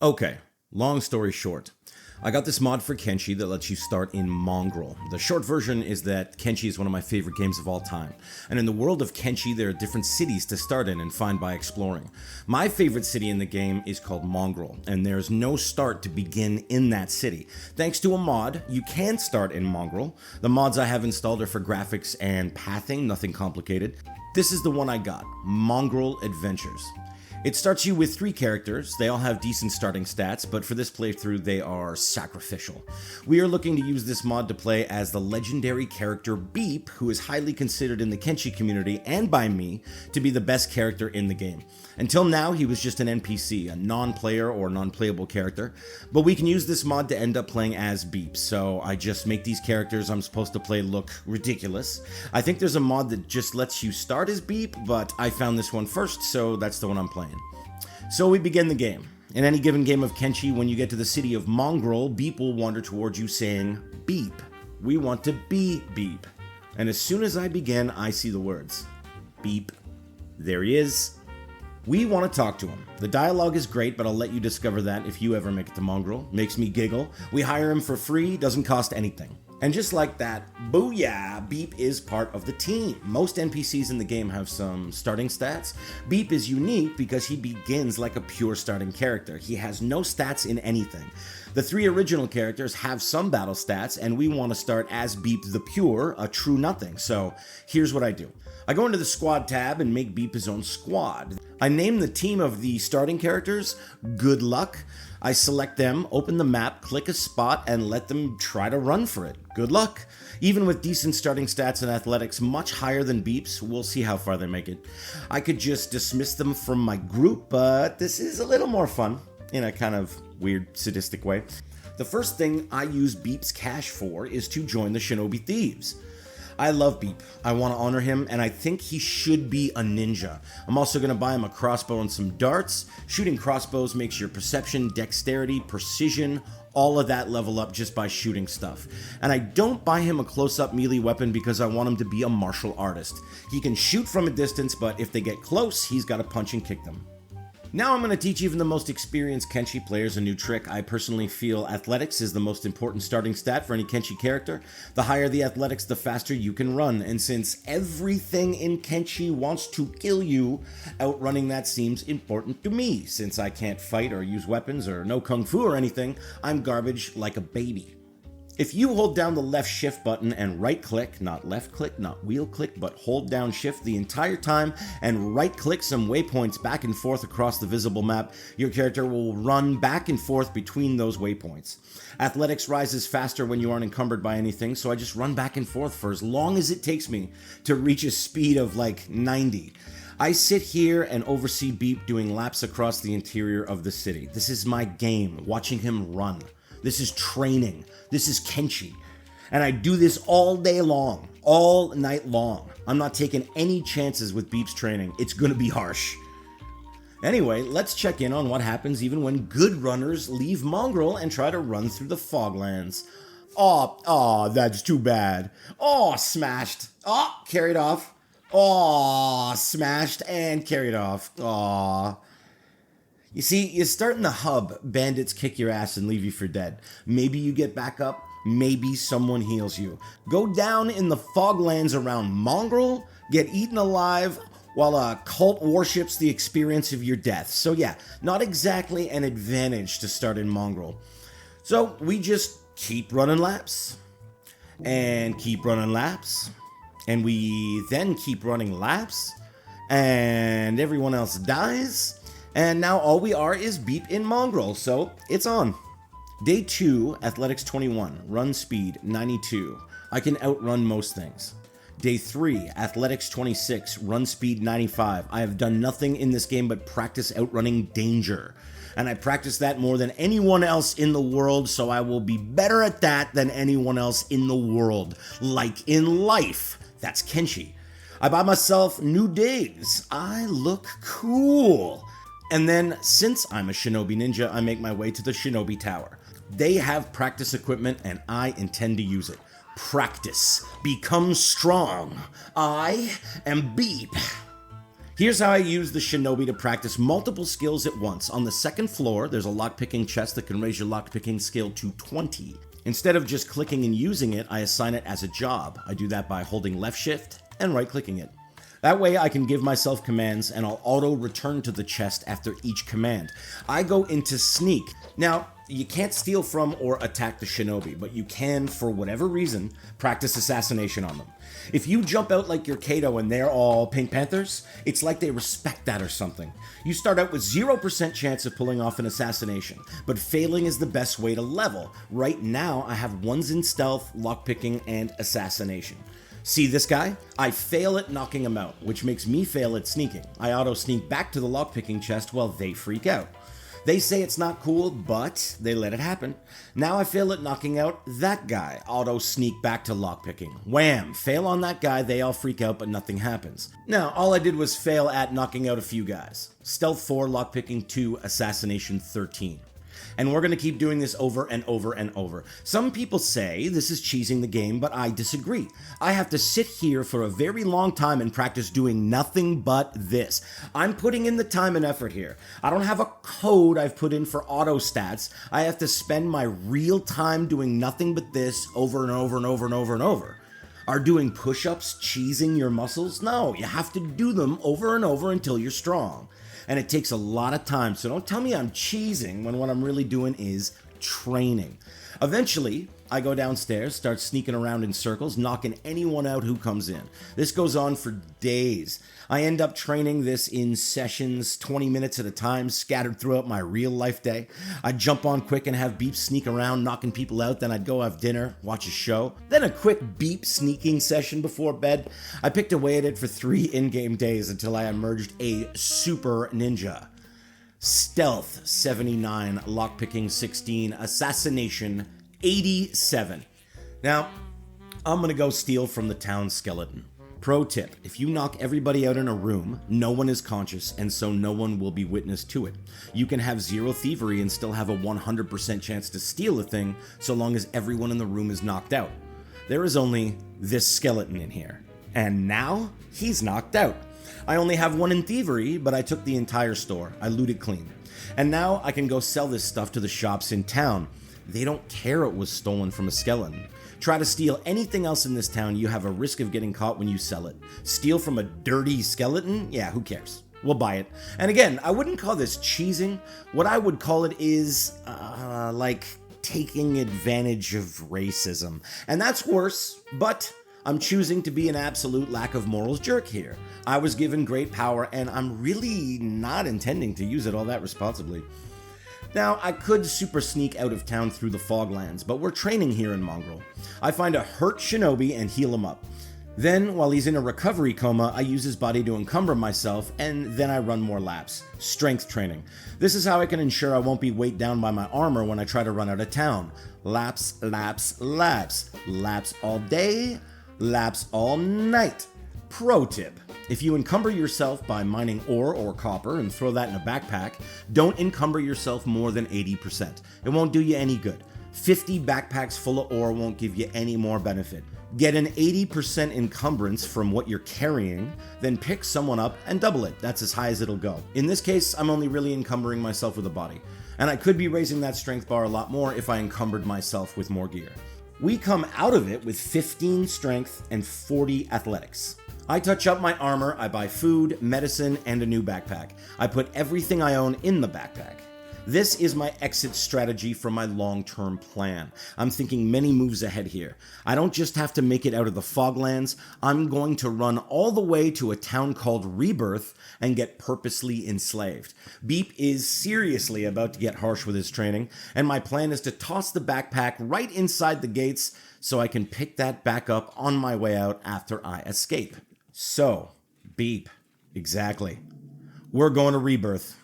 Okay, long story short. I got this mod for Kenshi that lets you start in Mongrel. The short version is that Kenshi is one of my favorite games of all time, and in the world of Kenshi there are different cities to start in and find by exploring. My favorite city in the game is called Mongrel, and there's no start to begin in that city. Thanks to a mod, you can start in Mongrel. The mods I have installed are for graphics and pathing, nothing complicated. This is the one I got, Mongrel Adventures. It starts you with 3 characters. They all have decent starting stats, but for this playthrough they are sacrificial. We are looking to use this mod to play as the legendary character Beep, who is highly considered in the Kenshi community and by me to be the best character in the game. Until now he was just an NPC, a non-player or non-playable character, but we can use this mod to end up playing as Beep, so I just make these characters I'm supposed to play look ridiculous. I think there's a mod that just lets you start as Beep, but I found this one first, so that's the one I'm playing. So we begin the game. In any given game of Kenshi, when you get to the city of Mongrel, Beep will wander towards you saying, "Beep, we want to be Beep." And as soon as I begin, I see the words, "Beep." There he is. We want to talk to him. The dialogue is great, but I'll let you discover that if you ever make it to Mongrel. Makes me giggle. We hire him for free, doesn't cost anything. And just like that, booyah, Beep is part of the team. Most NPCs in the game have some starting stats. Beep is unique because he begins like a pure starting character. He has no stats in anything. The 3 original characters have some battle stats, and we want to start as Beep the Pure, a true nothing. So here's what I do. I go into the squad tab and make Beep his own squad. I name the team of the starting characters Good Luck. I select them, open the map, click a spot, and let them try to run for it. Good luck. Even with decent starting stats and athletics much higher than Beep's, we'll see how far they make it. I could just dismiss them from my group, but this is a little more fun, in a kind of weird, sadistic way. The first thing I use Beep's cash for is to join the Shinobi Thieves. I love Beep. I want to honor him, and I think he should be a ninja. I'm also going to buy him a crossbow and some darts. Shooting crossbows makes your perception, dexterity, precision, all of that level up just by shooting stuff. And I don't buy him a close-up melee weapon because I want him to be a martial artist. He can shoot from a distance, but if they get close, he's got to punch and kick them. Now I'm going to teach even the most experienced Kenshi players a new trick. I personally feel athletics is the most important starting stat for any Kenshi character. The higher the athletics, the faster you can run, and since everything in Kenshi wants to kill you, outrunning that seems important to me. Since I can't fight or use weapons or no kung fu or anything, I'm garbage like a baby. If you hold down the left shift button and right click, not left click, not wheel click, but hold down shift the entire time and right click some waypoints back and forth across the visible map, your character will run back and forth between those waypoints. Athletics rises faster when you aren't encumbered by anything, so I just run back and forth for as long as it takes me to reach a speed of like 90. I sit here and oversee Beep doing laps across the interior of the city. This is my game, watching him run. This is training. This is Kenshi. And I do this all day long, all night long. I'm not taking any chances with Beep's training. It's gonna be harsh. Anyway, let's check in on what happens even when good runners leave Mongrel and try to run through the Foglands. Aw, that's too bad. Aw, smashed. Aw, carried off. Aw, smashed and carried off. Aw. You see, you start in the hub, bandits kick your ass and leave you for dead. Maybe you get back up, maybe someone heals you. Go down in the Foglands around Mongrel, get eaten alive, while a cult worships the experience of your death. So yeah, not exactly an advantage to start in Mongrel. So we just keep running laps, and keep running laps, and we then keep running laps, and everyone else dies. And now all we are is Beep in Mongrel, so it's on. Day 2, Athletics 21, Run Speed 92. I can outrun most things. Day 3, Athletics 26, Run Speed 95. I have done nothing in this game but practice outrunning danger. And I practice that more than anyone else in the world, so I will be better at that than anyone else in the world. Like in life. That's Kenshi. I buy myself new digs. I look cool. And then, since I'm a Shinobi Ninja, I make my way to the Shinobi Tower. They have practice equipment, and I intend to use it. Practice. Become strong. I am Beep. Here's how I use the shinobi to practice multiple skills at once. On the second floor, there's a lockpicking chest that can raise your lockpicking skill to 20. Instead of just clicking and using it, I assign it as a job. I do that by holding left shift and right clicking it. That way I can give myself commands and I'll auto return to the chest after each command. I go into sneak. Now, you can't steal from or attack the shinobi, but you can, for whatever reason, practice assassination on them. If you jump out like you're Kato and they're all Pink Panthers, it's like they respect that or something. You start out with 0% chance of pulling off an assassination, but failing is the best way to level. Right now, I have ones in stealth, lockpicking, and assassination. See this guy? I fail at knocking him out, which makes me fail at sneaking. I auto sneak back to the lockpicking chest while they freak out. They say it's not cool, but they let it happen. Now I fail at knocking out that guy. Auto sneak back to lockpicking. Wham! Fail on that guy, they all freak out, but nothing happens. Now, all I did was fail at knocking out a few guys. Stealth 4, lockpicking 2, assassination 13. And we're going to keep doing this over and over and over. Some people say this is cheesing the game, but I disagree. I have to sit here for a very long time and practice doing nothing but this. I'm putting in the time and effort here. I don't have a code I've put in for auto stats. I have to spend my real time doing nothing but this over and over and over and over and over. Are doing push-ups cheesing your muscles? No, you have to do them over and over until you're strong. And it takes a lot of time, so don't tell me I'm cheesing when what I'm really doing is training. Eventually, I go downstairs, start sneaking around in circles, knocking anyone out who comes in. This goes on for days. I end up training this in sessions, 20 minutes at a time, scattered throughout my real life day. I'd jump on quick and have Beep sneak around, knocking people out, then I'd go have dinner, watch a show, then a quick Beep sneaking session before bed. I picked away at it for 3 in-game days until I emerged a super ninja. Stealth 79, lockpicking 16, assassination 87. Now, I'm gonna go steal from the town skeleton. Pro tip, if you knock everybody out in a room, no one is conscious and so no one will be witness to it. You can have 0 thievery and still have a 100% chance to steal a thing so long as everyone in the room is knocked out. There is only this skeleton in here. And now, he's knocked out. I only have 1 in thievery, but I took the entire store. I looted clean. And now I can go sell this stuff to the shops in town. They don't care it was stolen from a skeleton. Try to steal anything else in this town, you have a risk of getting caught when you sell it. Steal from a dirty skeleton? Yeah, who cares? We'll buy it. And again, I wouldn't call this cheesing. What I would call it is, like taking advantage of racism. And that's worse, but I'm choosing to be an absolute lack of morals jerk here. I was given great power and I'm really not intending to use it all that responsibly. Now, I could super sneak out of town through the Foglands, but we're training here in Mongrel. I find a hurt shinobi and heal him up. Then, while he's in a recovery coma, I use his body to encumber myself, and then I run more laps. Strength training. This is how I can ensure I won't be weighed down by my armor when I try to run out of town. Laps, laps, laps. Laps all day, laps all night. Pro tip. If you encumber yourself by mining ore or copper and throw that in a backpack, don't encumber yourself more than 80%. It won't do you any good. 50 backpacks full of ore won't give you any more benefit. Get an 80% encumbrance from what you're carrying, then pick someone up and double it. That's as high as it'll go. In this case, I'm only really encumbering myself with a body. And I could be raising that strength bar a lot more if I encumbered myself with more gear. We come out of it with 15 strength and 40 athletics. I touch up my armor, I buy food, medicine, and a new backpack. I put everything I own in the backpack. This is my exit strategy for my long-term plan. I'm thinking many moves ahead here. I don't just have to make it out of the Foglands, I'm going to run all the way to a town called Rebirth and get purposely enslaved. Beep is seriously about to get harsh with his training, and my plan is to toss the backpack right inside the gates so I can pick that back up on my way out after I escape. So, Beep, exactly. We're going to Rebirth.